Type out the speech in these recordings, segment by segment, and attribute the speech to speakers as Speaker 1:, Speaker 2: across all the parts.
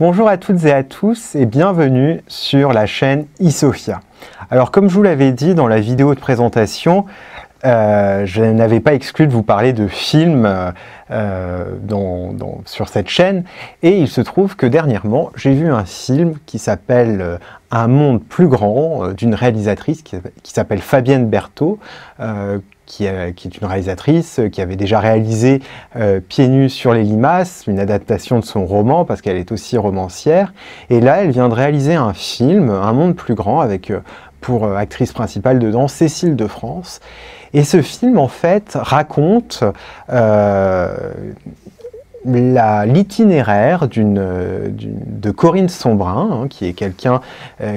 Speaker 1: Bonjour à toutes et à tous et bienvenue sur la chaîne eSophia. Alors comme je vous l'avais dit dans la vidéo de présentation, je n'avais pas exclu de vous parler de films sur cette chaîne et il se trouve que dernièrement j'ai vu un film qui s'appelle Un monde plus grand d'une réalisatrice qui s'appelle Fabienne Berthaud, qui est une réalisatrice qui avait déjà réalisé Pieds nus sur les limaces, une adaptation de son roman parce qu'elle est aussi romancière. Et là, elle vient de réaliser un film, Un monde plus grand, avec pour actrice principale dedans Cécile de France. Et ce film, en fait, raconte l'itinéraire de Corinne Sombrin, qui est quelqu'un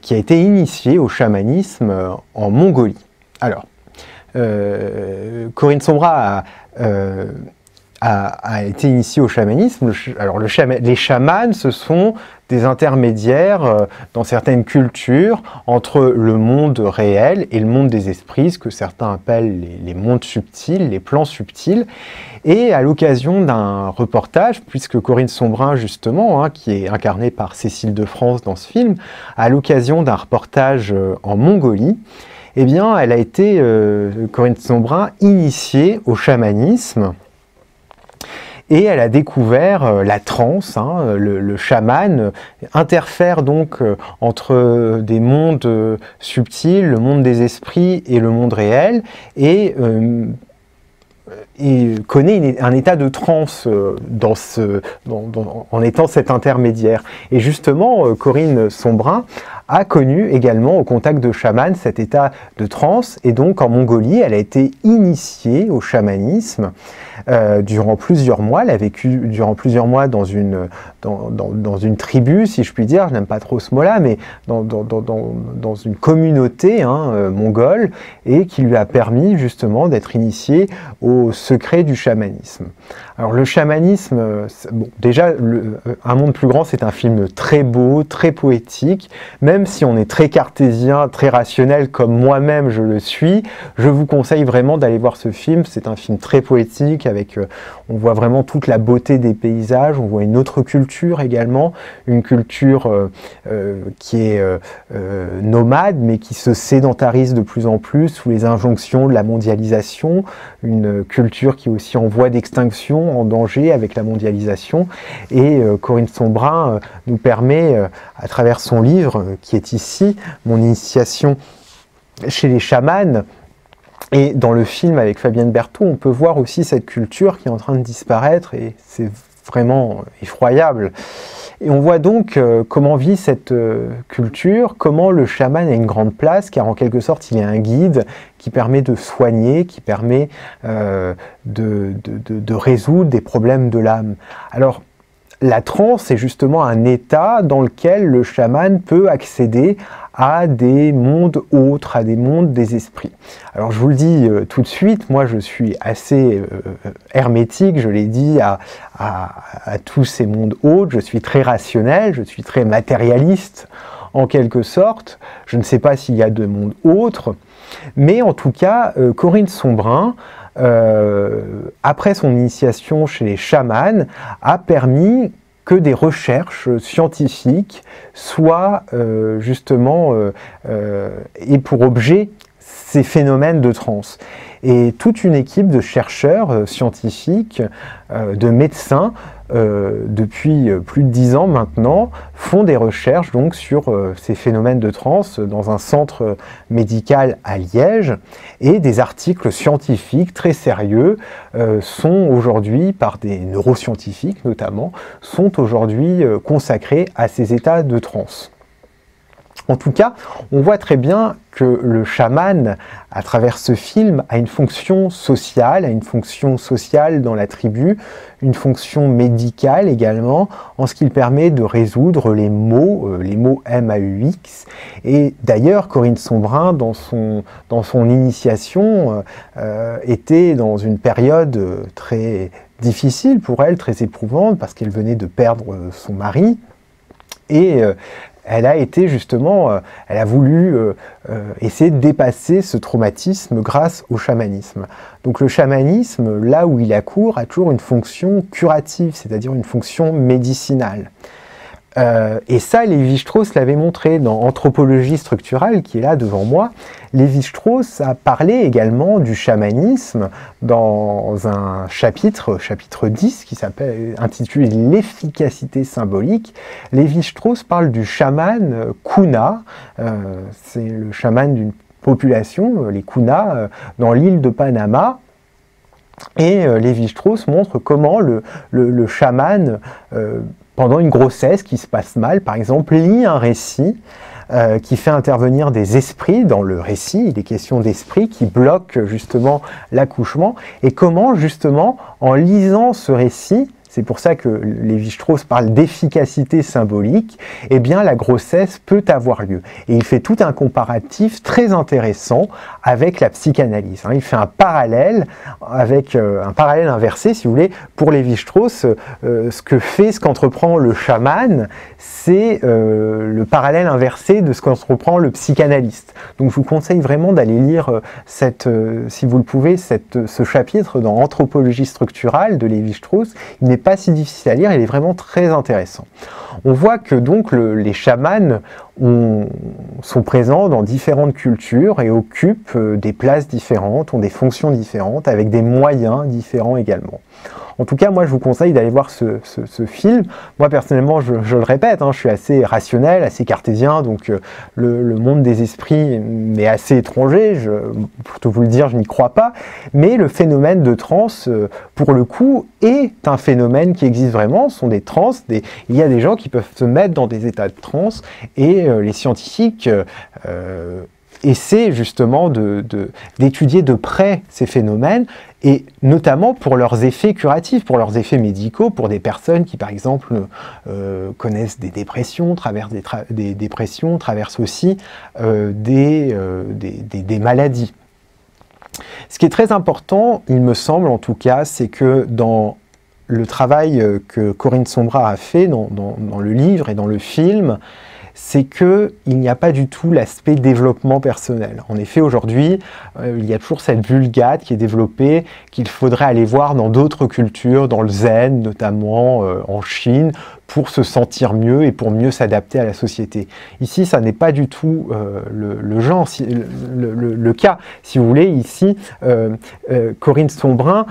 Speaker 1: qui a été initié au chamanisme en Mongolie. Alors, Corinne Sombrin a été initiée au chamanisme. Alors les chamans, ce sont des intermédiaires dans certaines cultures entre le monde réel et le monde des esprits, ce que certains appellent les mondes subtils, les plans subtils. Et à l'occasion d'un reportage, puisque Corinne Sombrin, justement, qui est incarnée par Cécile de France dans ce film, à l'occasion d'un reportage en Mongolie, eh bien, elle a été, Corinne Sombrin, initiée au chamanisme et elle a découvert la transe. Le chaman interfère donc entre des mondes subtils, le monde des esprits et le monde réel, et connaît un état de transe en étant cet intermédiaire. Et justement, Corinne Sombrin a connu également au contact de chamans cet état de transe, et donc en Mongolie, elle a été initiée au chamanisme durant plusieurs mois. Elle a vécu durant plusieurs mois dans une tribu, si je puis dire, je n'aime pas trop ce mot-là, mais dans une communauté mongole, et qui lui a permis justement d'être initiée au secret du chamanisme. Alors le chamanisme, bon, déjà, Un monde plus grand, c'est un film très beau, très poétique. Même si on est très cartésien, très rationnel, comme moi-même je le suis, je vous conseille vraiment d'aller voir ce film. C'est un film très poétique, avec, on voit vraiment toute la beauté des paysages, on voit une autre culture également, une culture qui est nomade, mais qui se sédentarise de plus en plus sous les injonctions de la mondialisation, une culture qui est aussi en voie d'extinction, en danger avec la mondialisation. Et Corinne Sombrin nous permet, à travers son livre, qui est ici, Mon initiation chez les chamans, et dans le film avec Fabienne Berthaud, on peut voir aussi cette culture qui est en train de disparaître, et c'est vraiment effroyable. Et on voit donc comment vit cette culture, comment le chaman a une grande place, car en quelque sorte il est un guide qui permet de soigner, qui permet de résoudre des problèmes de l'âme. Alors, la transe est justement un état dans lequel le chaman peut accéder à des mondes autres, à des mondes des esprits. Alors je vous le dis tout de suite, moi je suis assez hermétique, je l'ai dit, à tous ces mondes autres. Je suis très rationnel, je suis très matérialiste en quelque sorte. Je ne sais pas s'il y a de mondes autres, mais en tout cas, Corinne Sombrin, après son initiation chez les chamans, a permis que des recherches scientifiques soient justement aient pour objet ces phénomènes de transe. Et toute une équipe de chercheurs scientifiques, de médecins, depuis plus de 10 ans maintenant, font des recherches donc sur ces phénomènes de transe dans un centre médical à Liège, et des articles scientifiques très sérieux sont aujourd'hui, par des neuroscientifiques notamment, sont aujourd'hui consacrés à ces états de transe. En tout cas, on voit très bien que le chaman, à travers ce film, a une fonction sociale, dans la tribu, une fonction médicale également, en ce qu'il permet de résoudre les maux MAUX. Et d'ailleurs, Corinne Sombrin, dans son initiation, était dans une période très difficile pour elle, très éprouvante, parce qu'elle venait de perdre son mari, et elle a été justement, elle a voulu essayer de dépasser ce traumatisme grâce au chamanisme. Donc le chamanisme, là où il a cours, a toujours une fonction curative, c'est-à-dire une fonction médicinale. Et ça, Lévi-Strauss l'avait montré dans Anthropologie structurale, qui est là devant moi. Lévi-Strauss a parlé également du chamanisme dans un chapitre 10, qui s'appelle intitulé L'efficacité symbolique. Lévi-Strauss parle du chaman Kuna, c'est le chaman d'une population, les Kuna, dans l'île de Panama. Et Lévi-Strauss montre comment le chaman, pendant une grossesse qui se passe mal, par exemple, lit un récit qui fait intervenir des esprits dans le récit. Il est question d'esprits qui bloquent justement l'accouchement. Et comment, justement, en lisant ce récit, c'est pour ça que Lévi-Strauss parle d'efficacité symbolique, eh bien la grossesse peut avoir lieu. Et il fait tout un comparatif très intéressant avec la psychanalyse. Il fait un parallèle avec un parallèle inversé, si vous voulez, pour Lévi-Strauss. Ce qu'entreprend le chaman, c'est le parallèle inversé de ce qu'entreprend le psychanalyste. Donc je vous conseille vraiment d'aller lire si vous le pouvez, ce chapitre dans Anthropologie structurale de Lévi-Strauss. Il n'est pas si difficile à lire, il est vraiment très intéressant. On voit que donc les chamans sont présents dans différentes cultures et occupent des places différentes, ont des fonctions différentes, avec des moyens différents également. En tout cas, moi, je vous conseille d'aller voir ce film. Moi, personnellement, je le répète, je suis assez rationnel, assez cartésien, donc le monde des esprits m'est assez étranger. Pour tout vous le dire, je n'y crois pas. Mais le phénomène de transe, pour le coup, est un phénomène qui existe vraiment. Ce sont des transes. Il y a des gens qui peuvent se mettre dans des états de transe, et les scientifiques essaient justement d'étudier de près ces phénomènes, et notamment pour leurs effets curatifs, pour leurs effets médicaux, pour des personnes qui, par exemple, connaissent des dépressions, traversent des dépressions, traversent aussi des maladies. Ce qui est très important, il me semble en tout cas, c'est que dans le travail que Corinne Sombra a fait dans le livre et dans le film, c'est qu'il n'y a pas du tout l'aspect développement personnel. En effet, aujourd'hui, il y a toujours cette vulgate qui est développée, qu'il faudrait aller voir dans d'autres cultures, dans le zen, notamment en Chine, pour se sentir mieux et pour mieux s'adapter à la société. Ici, ça n'est pas du tout le cas. Si vous voulez, ici, Corinne Sombra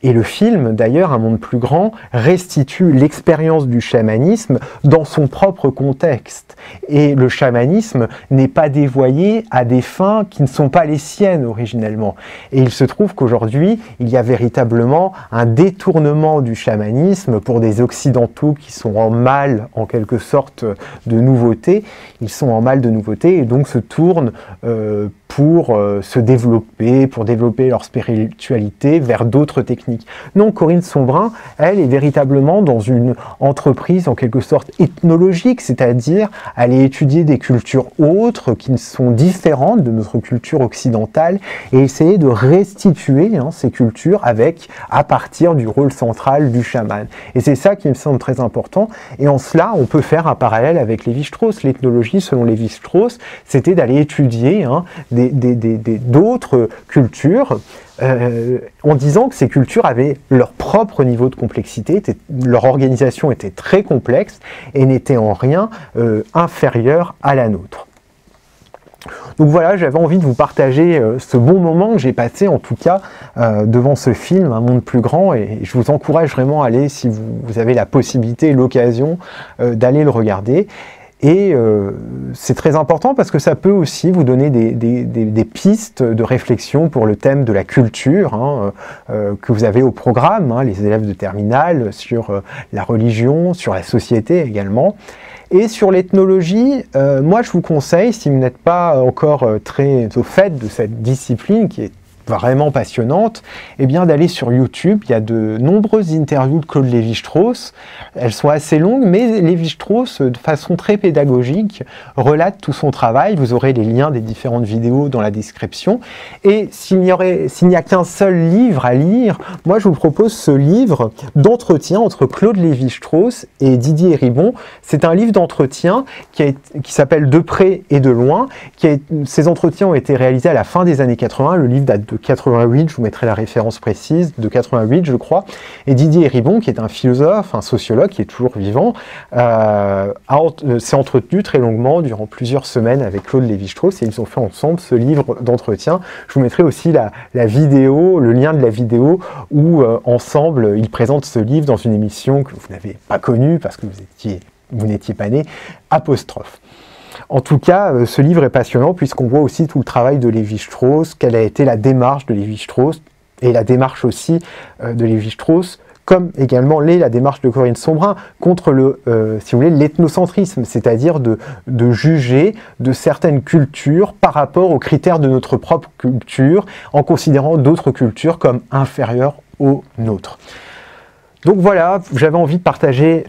Speaker 1: et le film, d'ailleurs, Un monde plus grand, restitue l'expérience du chamanisme dans son propre contexte. Et le chamanisme n'est pas dévoyé à des fins qui ne sont pas les siennes originellement. Et il se trouve qu'aujourd'hui, il y a véritablement un détournement du chamanisme pour des occidentaux qui sont en mal, en quelque sorte, de nouveauté. Ils sont en mal de nouveauté et donc se tournent pour se développer, pour développer leur spiritualité vers d'autres techniques. Non, Corinne Sombra, elle est véritablement dans une entreprise en quelque sorte ethnologique, c'est-à-dire aller étudier des cultures autres qui sont différentes de notre culture occidentale et essayer de restituer ces cultures à partir du rôle central du chaman. Et c'est ça qui me semble très important. Et en cela, on peut faire un parallèle avec Lévi-Strauss. L'ethnologie, selon Lévi-Strauss, c'était d'aller étudier d'autres cultures en disant que ces cultures avaient leur propre niveau de complexité, leur organisation était très complexe et n'était en rien inférieure à la nôtre. Donc voilà, j'avais envie de vous partager ce bon moment que j'ai passé en tout cas devant ce film, Un monde plus grand, et je vous encourage vraiment à aller, si vous avez la possibilité et l'occasion d'aller le regarder. Et c'est très important parce que ça peut aussi vous donner des pistes de réflexion pour le thème de la culture que vous avez au programme, les élèves de terminale, sur la religion, sur la société également. Et sur l'ethnologie, moi je vous conseille, si vous n'êtes pas encore très au fait de cette discipline qui est vraiment passionnante, eh bien d'aller sur YouTube. Il y a de nombreuses interviews de Claude Lévi-Strauss. Elles sont assez longues, mais Lévi-Strauss, de façon très pédagogique, relate tout son travail. Vous aurez les liens des différentes vidéos dans la description. Et s'il n'y a qu'un seul livre à lire, moi je vous propose ce livre d'entretien entre Claude Lévi-Strauss et Didier Ribon. C'est un livre d'entretien qui s'appelle De près et de loin. Ces entretiens ont été réalisés à la fin des années 80. Le livre date de 88, je vous mettrai la référence précise, de 88 je crois, et Didier Ribon, qui est un philosophe, un sociologue qui est toujours vivant, s'est entretenu très longuement durant plusieurs semaines avec Claude Lévi-Strauss, et ils ont fait ensemble ce livre d'entretien. Je vous mettrai aussi la vidéo, le lien de la vidéo où ensemble ils présentent ce livre dans une émission que vous n'avez pas connue parce que vous n'étiez pas né, Apostrophe. En tout cas, ce livre est passionnant puisqu'on voit aussi tout le travail de Lévi-Strauss, quelle a été la démarche de Lévi-Strauss et la démarche aussi de Lévi-Strauss, comme également la démarche de Corinne Sombrin contre si vous voulez, l'ethnocentrisme, c'est-à-dire de juger de certaines cultures par rapport aux critères de notre propre culture, en considérant d'autres cultures comme inférieures aux nôtres. Donc voilà, j'avais envie de partager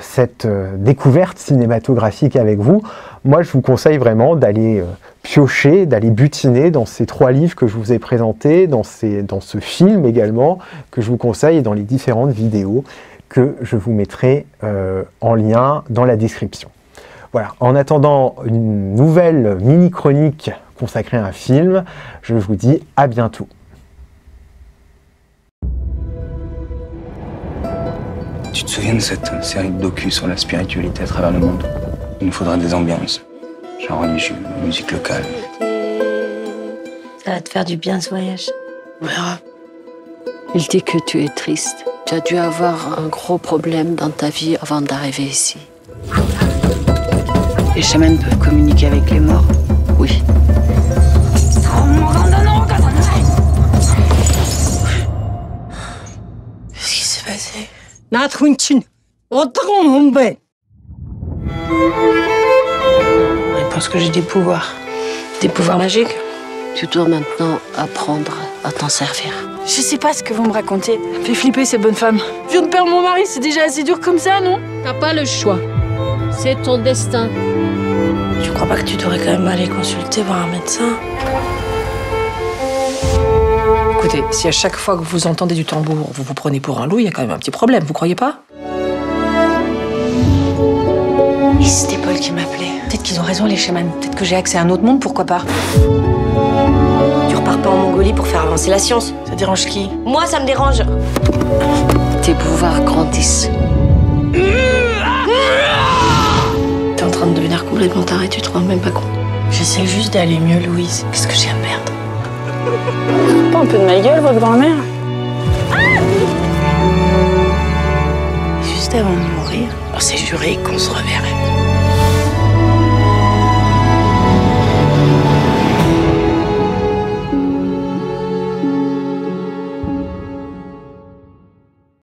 Speaker 1: cette découverte cinématographique avec vous. Moi, je vous conseille vraiment d'aller piocher, d'aller butiner dans ces 3 livres que je vous ai présentés, dans ce film également, que je vous conseille, et dans les différentes vidéos que je vous mettrai en lien dans la description. Voilà, en attendant une nouvelle mini-chronique consacrée à un film, je vous dis à bientôt.
Speaker 2: Tu te souviens de cette série de docu sur la spiritualité à travers le monde? Il nous faudrait des ambiances, genre religieux, musique locale.
Speaker 3: Ça va te faire du bien ce voyage.
Speaker 4: On verra. Il dit que tu es triste. Tu as dû avoir un gros problème dans ta vie avant d'arriver ici.
Speaker 5: Les chamans peuvent communiquer avec les morts?
Speaker 4: Oui.
Speaker 5: Qu'est-ce qui s'est passé? Il pense que j'ai des pouvoirs. Des pouvoirs magiques?
Speaker 4: Tu dois maintenant apprendre à t'en servir.
Speaker 5: Je sais pas ce que vous me racontez.
Speaker 6: Fais flipper ces bonnes femmes. Je viens de perdre mon mari, c'est déjà assez dur comme ça, non?
Speaker 4: T'as pas le choix. C'est ton destin.
Speaker 5: Tu crois pas que tu devrais quand même aller consulter, voir un médecin?
Speaker 6: Écoutez, si à chaque fois que vous entendez du tambour, vous vous prenez pour un loup, il y a quand même un petit problème, vous croyez pas?
Speaker 5: Et c'était Paul qui m'appelait. Peut-être qu'ils ont raison, les chamans. Peut-être que j'ai accès à un autre monde, pourquoi pas?
Speaker 3: Tu repars pas en Mongolie pour faire avancer la science.
Speaker 6: Ça dérange qui?
Speaker 3: Moi, ça me dérange.
Speaker 4: Tes pouvoirs grandissent.
Speaker 5: T'es en train de devenir complètement taré, tu te rends même pas compte. J'essaie juste d'aller mieux, Louise. Qu'est-ce que j'ai à perdre?
Speaker 6: Pas un peu de ma gueule, votre grand-mère?
Speaker 5: Juste avant de mourir, on s'est juré qu'on se reverrait.